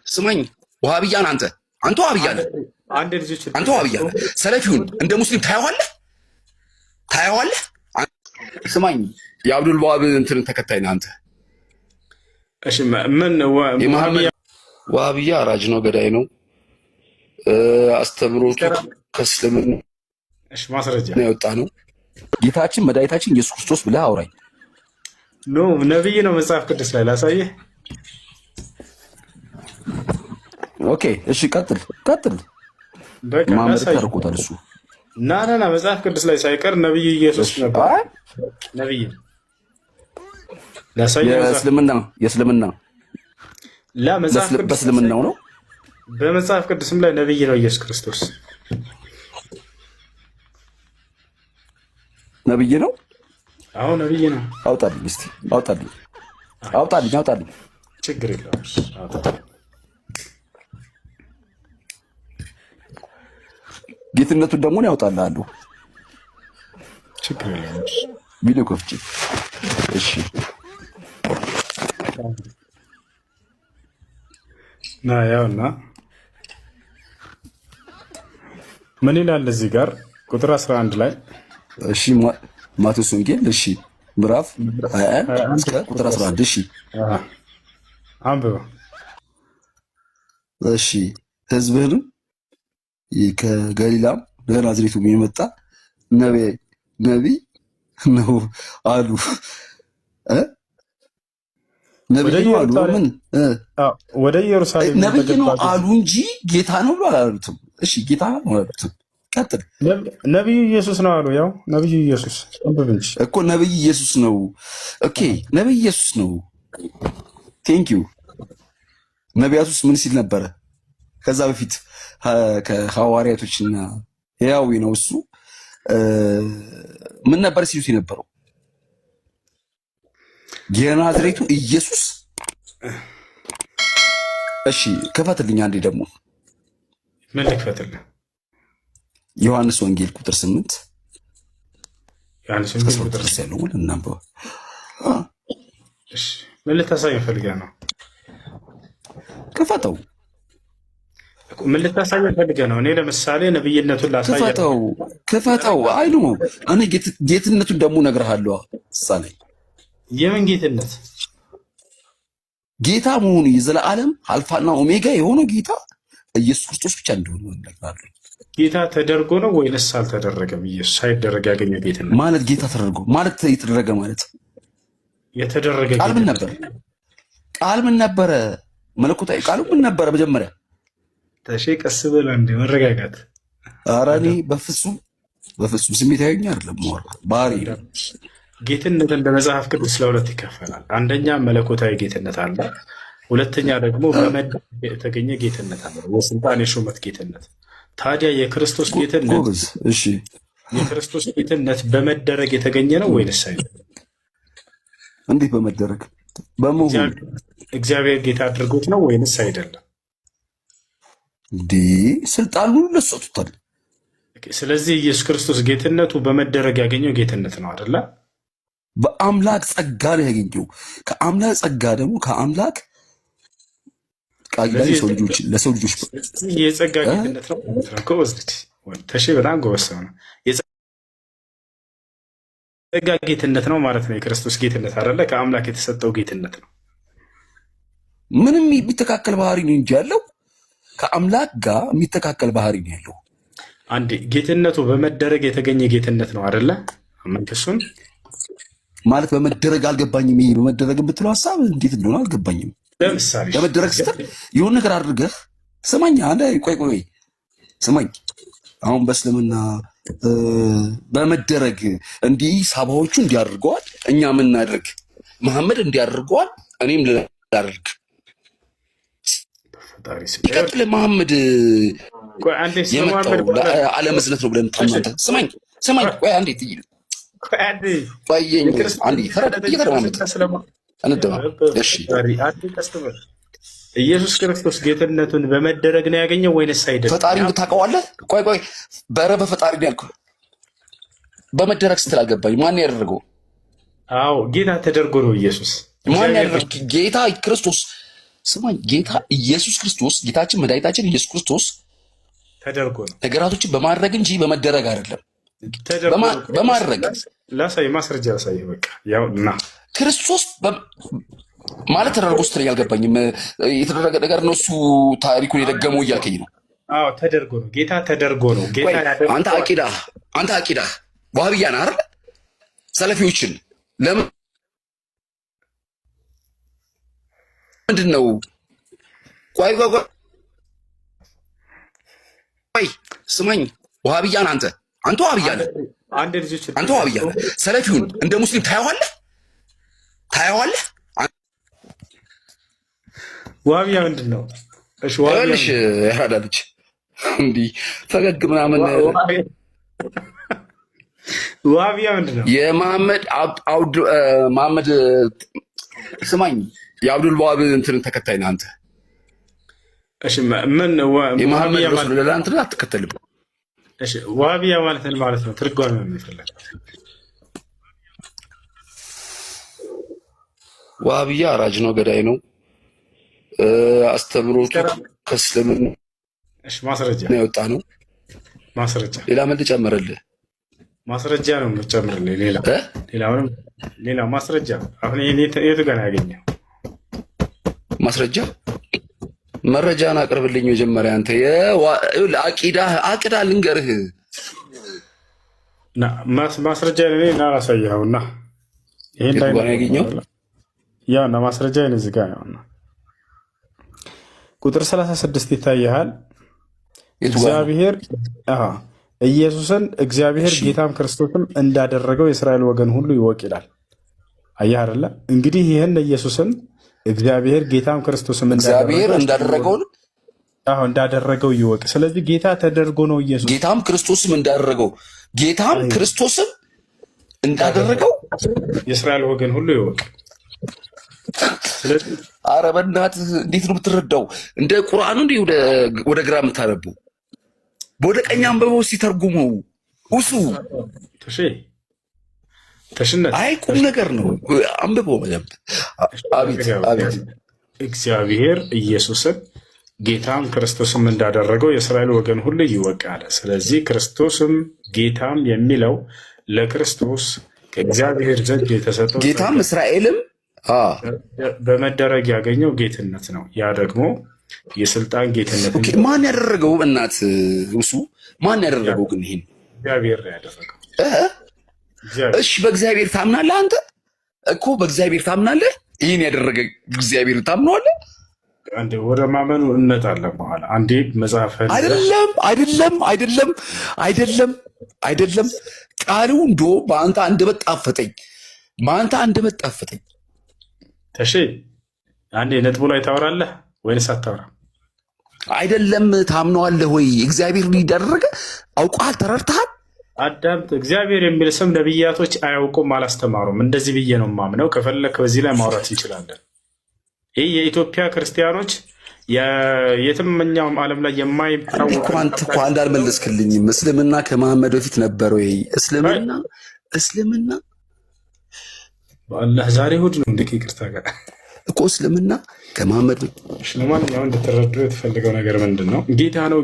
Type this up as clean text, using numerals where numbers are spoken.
ስማኝ፣ ዋሃብያን አንተ ዋሃብያ ነህ። አንተ ዋሃብያ ነህ። ሰለፊውን እንደ ሙስሊም ታየዋለህ። ስማኝ፣ የአብዱል ዋሃብ እንትን ተከታይ ነህ አንተ። እሺ ምን ዋሃብያ አራጅ ነው፣ ገዳይ ነው። አስተምሮቱ ከእስልምና ማስረጃ ያወጣ ነው። ጌታችን መድኃኒታችን ኢየሱስ ክርስቶስ ብለህ አውራኝ። ኖ ነብይ ነው መጽሐፍ ቅዱስ ላይ ላሳየህ። ኦኬ እሺ፣ ቀጥል። በቃ ማመድ ታርቆታል እሱ ና መጽሐፍ ቅዱስ ላይ ሳይቀር ነብይ ኢየሱስ ነበር። ነብይ ላሳየህ። የእስልምና በእስልምናው ነው። በመጽሐፍ ቅዱስም ላይ ነብይ ነው ኢየሱስ ክርስቶስ። ነብይ ነው። አዎ ነብይ ነው። አውጣልኝ እስቲ አውጣልኝ። ችግር የለውም አውጣልኝ። ጌትነቱን ደግሞ ነው ያውጣልሃለሁ። ችግር የለውም። ቪዲዮ ከፍቼ እሺ። ያውና ምን ይላል እዚህ ጋር ቁጥር 11 ላይ እሺ፣ ማቴዎስ ወንጌል እሺ፣ ምዕራፍ 21 እስከ ቁጥር 11 እሺ፣ አንብበው። እሺ፣ ሕዝብህንም ከገሊላም ከናዝሬቱ የመጣ ነቢይ ነው አሉ። ነቢይ ነው አሉ። ምን ወደ ኢየሩሳሌም ነቢይ ነው አሉ እንጂ ጌታ ነው ብሎ አላሉትም። እሺ፣ ጌታ ነው አላሉትም። ቀጥል። ነቢዩ ኢየሱስ ነው አሉ። ያው ነቢዩ ኢየሱስ አንብብ እንጂ እኮ ነቢይ ኢየሱስ ነው። ኦኬ፣ ነቢይ ኢየሱስ ነው። ቴንክ ዩ። ነቢያቱስ ምን ሲል ነበረ? ከዛ በፊት ከሐዋርያቶችና ሕያዊ ነው እሱ ምን ነበር ሲሉት የነበረው? የናዝሬቱ ኢየሱስ። እሺ ክፈትልኝ አንዴ ደግሞ። ምን ልክፈትልህ? ዮሐንስ ወንጌል ቁጥር 8 ዮሐንስ ወንጌል ቁጥር 8 ያለው እናንበው። እሺ ምን ልታሳይ ፈልገህ ነው? ክፈተው። ምን ልታሳይ ፈልገህ ነው? እኔ ለምሳሌ ነብይነቱን ላሳይ። ክፈተው። አይ ነው እኔ ጌትነቱን ደግሞ እነግርሃለሁ። ሳላይ የምን ጌትነት? ጌታ መሆኑ የዘላለም አልፋና ኦሜጋ የሆነው ጌታ ኢየሱስ ክርስቶስ ብቻ እንደሆነ እነግርሃለሁ። ጌታ ተደርጎ ነው ወይንስ አልተደረገም? ኢየሱስ ሳይደረግ ያገኘው ጌትነት ማለት ጌታ ተደርጎ ማለት የተደረገ ማለት የተደረገ ቃል ምን ነበር? ቃል ምን ነበረ? መለኮታዊ ቃሉ ምን ነበረ? መጀመሪያ ተሼ ቀስ ብለህ እንደ መረጋጋት። ኧረ እኔ በፍጹም ስሜታዊ አይደለም። ባህሪ ጌትነት እንደ መጽሐፍ ቅዱስ ለሁለት ይከፈላል። አንደኛ መለኮታዊ ጌትነት አለ፣ ሁለተኛ ደግሞ በመደረግ የተገኘ ጌትነት አለ፣ የስልጣን የሹመት ጌትነት። ታዲያ የክርስቶስ ጌትነት እሺ፣ የክርስቶስ ጌትነት በመደረግ የተገኘ ነው ወይንስ አይደለም? እንዴት በመደረግ በመሆን እግዚአብሔር ጌታ አድርጎት ነው ወይንስ አይደለም? እንዴ ስልጣኑን ለሰጡታል። ስለዚህ ኢየሱስ ክርስቶስ ጌትነቱ በመደረግ ያገኘው ጌትነት ነው አይደለ? በአምላክ ጸጋ ነው ያገኘው። ከአምላክ ጸጋ ደግሞ ከአምላክ ለሰው ልጆች የጸጋ ጌትነት ነው። ተሼ በጣም ጎበዝ ሰው ነው። የጸጋ ጌትነት ነው ማለት ነው። የክርስቶስ ጌትነት አይደለ? ከአምላክ የተሰጠው ጌትነት ነው። ምንም የሚተካከል ባህሪ ነው እንጂ ያለው ከአምላክ ጋር የሚተካከል ባህሪ ነው ያለው። አንዴ ጌትነቱ በመደረግ የተገኘ ጌትነት ነው አይደለ? አመንክሱን ማለት በመደረግ አልገባኝም። ይሄ በመደረግ የምትለው ሀሳብ እንዴት እንደሆነ አልገባኝም። ለምሳሌ በመደረግ ስትል የሆነ ነገር አድርገህ ስማኝ፣ አንዴ ቆይ ስማኝ። አሁን በእስልምና በመደረግ እንዲህ ሳባዎቹ እንዲያደርገዋል፣ እኛ ምናደርግ መሐመድ እንዲያደርገዋል፣ እኔም ላደርግ ይቀጥል። መሐመድ የመጣው ለዓለም እዝነት ነው ብለን ታምናለህ? ስማኝ ቆይ አንዴ ትይል ኢየሱስ ክርስቶስ ጌትነቱን በመደረግ ነው ያገኘው ወይንስ አይደለም? ፈጣሪን ታውቀዋለህ? ቆይ በፈጣሪ ነው ያልኩህ። በመደረግ ስትል አልገባኝ። ማን ያደረገው? አዎ ጌታ ተደርጎ ነው ኢየሱስ። ማን ያደረገው? ጌታ ክርስቶስ ስማኝ፣ ጌታ ኢየሱስ ክርስቶስ ጌታችን መድኃኒታችን ኢየሱስ ክርስቶስ ተደርጎ ነው ነገራቶችን በማድረግ እንጂ በመደረግ አይደለም። በማድረግ ላሳይ፣ ማስረጃ ላሳይ። በቃ ያው እና ክርስቶስ ማለት ተደርጎ ስትል አልገባኝም። የተደረገ ነገር ነው እሱ ታሪኩን የደገመው እያልከኝ ነው? አዎ ተደርጎ ነው ጌታ ተደርጎ ነው ጌታ ያደረገው። አንተ አቂዳ ዋህብያ ነህ አይደል? ሰለፊዎችን ለምን ምንድን ነው? ቆይ ስማኝ፣ ዋህብያ ነህ አንተ ዋህብያ ነህ። አንተ ዋህብያ ነህ። ሰለፊውን እንደ ሙስሊም ታየዋለህ? ዋህብያ ምንድን ነው? እሺ ያራዳ ልጅ እንዲህ ፈገግ ምናምን ዋህብያ ምንድን ነው? መሐመድ ስማኝ፣ የአብዱል ዋሃብ እንትን ተከታይ ነህ አንተ። እሺ ምን የመሐመድ ረሱል እንትን አትከተልም? እሺ ዋህብያ ማለት ነው? ትርጓሜ ነው የሚፈልግ። ዋህብያ አራጅ ነው፣ ገዳይ ነው። አስተምሮቱ ከእስልምና ማስረጃ ነው የወጣ ነው። ማስረጃ ሌላ ምን ልጨምርልህ? ማስረጃ ነው የምጨምርልህ። ሌላ ማስረጃ አሁን የቱ ጋር ነው ያገኘው? ማስረጃ መረጃን አቅርብልኝ መጀመሪያ። አንተ አቂዳ ልንገርህ ማስረጃ ና ላሳየኸውና ይሄን ላይ ነው ያገኘው። ያው እና ማስረጃ እዚህ ጋር ነውና ቁጥር 36 ይታያል። እግዚአብሔር ኢየሱስን እግዚአብሔር ጌታም ክርስቶስም እንዳደረገው የእስራኤል ወገን ሁሉ ይወቅ ይላል። አየህ አይደለ? እንግዲህ ይህን ኢየሱስን እግዚአብሔር ጌታም ክርስቶስም እንዳደረገው ይወቅ። ስለዚህ ጌታ ተደርጎ ነው ኢየሱስ። ጌታም ክርስቶስም እንዳደረገው የእስራኤል ወገን ሁሉ ይወቅ። ኧረ በእናትህ እንዴት ነው የምትረዳው? እንደ ቁርአኑ እንዲህ ወደ ግራ የምታነቡ ወደ ቀኝ አንብበው ሲተርጉመው እሱ አይ ቁም ነገር ነው። አንብበው በደምብ። አቤት እግዚአብሔር ኢየሱስን ጌታም ክርስቶስም እንዳደረገው የእስራኤል ወገን ሁሉ ይወቅ አለ። ስለዚህ ክርስቶስም ጌታም የሚለው ለክርስቶስ ከእግዚአብሔር ዘንድ የተሰጠው ጌታም እስራኤልም በመደረግ ያገኘው ጌትነት ነው። ያ ደግሞ የስልጣን ጌትነት። ማን ያደረገው? እናት እሱ ማን ያደረገው? ግን ይሄን እግዚአብሔር ያደረገው። እሺ በእግዚአብሔር ታምናለህ አንተ? እኮ በእግዚአብሔር ታምናለህ? ይሄን ያደረገ እግዚአብሔር ታምናለህ? አንዴ ወደ ማመኑ እንመጣለን በኋላ። አንዴ መጽሐፍ አይደለም ቃሉ እንዶ በአንተ አንደበት ጣፈጠኝ። ተሺ አንዴ ነጥቡ ላይ ታወራለህ ወይንስ አታወራም? አይደለም ታምነዋለህ ወይ? እግዚአብሔር ሊደረገ አውቀሃል፣ ተረድተሃል? አዳምጥ። እግዚአብሔር የሚል ስም ነብያቶች አያውቁም፣ አላስተማሩም። እንደዚህ ብዬ ነው የማምነው። ከፈለክ በዚህ ላይ ማውራት እንችላለን። ይህ የኢትዮጵያ ክርስቲያኖች የትኛውም ዓለም ላይ የማይታወቅ አንተ እኮ አንድ አልመለስክልኝም። እስልምና ከመሐመድ በፊት ነበር ወይ? እስልምና በአላህ ዛሬ እሑድ ነው። እንደ ይቅርታ ጋር እኮ እስልምና ከመሐመድ። ለማንኛውም እንድትረዱ የተፈለገው ነገር ምንድን ነው? ጌታ ነው